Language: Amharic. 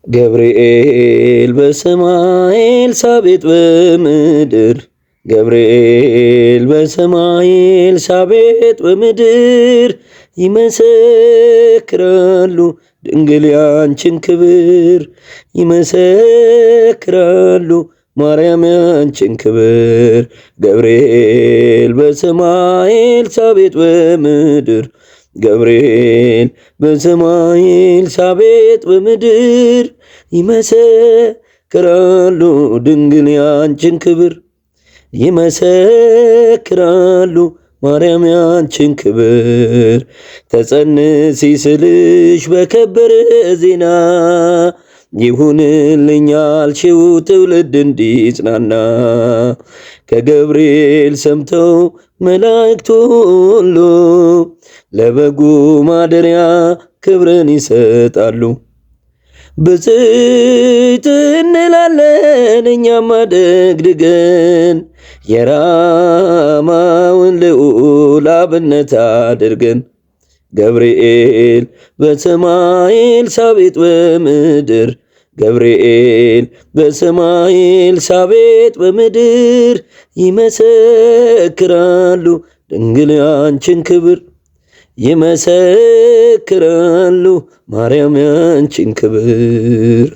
ገብርኤል በሰማይ ኤልሳቤጥ በምድር ገብርኤል በሰማይ ኤልሳቤጥ በምድር ይመሰክራሉ ድንግል ያንቺን ክብር ይመሰክራሉ ማርያም ያንቺን ክብር ገብርኤል በሰማይ ኤልሳቤጥ በምድር ገብርኤል በሰማይ ኤልሳቤጥ በምድር ይመሰክራሉ ድንግል ያንቺን ክብር ይመሰክራሉ ማርያም ያንቺን ክብር ተጸንሲ ስልሽ በከበረ ዜና ይሁንልኝ ያልሽው ትውልድ እንዲጽናና ከገብርኤል ሰምተው መላእክቱ ሁሉ ለበጉ ማደሪያ ክብርን ይሰጣሉ። ብፅዕት እንላለን እኛም አደግድገን የራማውን ልዑል አብነት አድርገን ገብርኤል በሰማይ ኤልሳቤጥ በምድር ገብርኤል በሰማይ ኤልሳቤጥ በምድር ይመሰክራሉ ድንግል ያንቺን ክብር ይመሰክራሉ ማርያም ያንቺን ክብር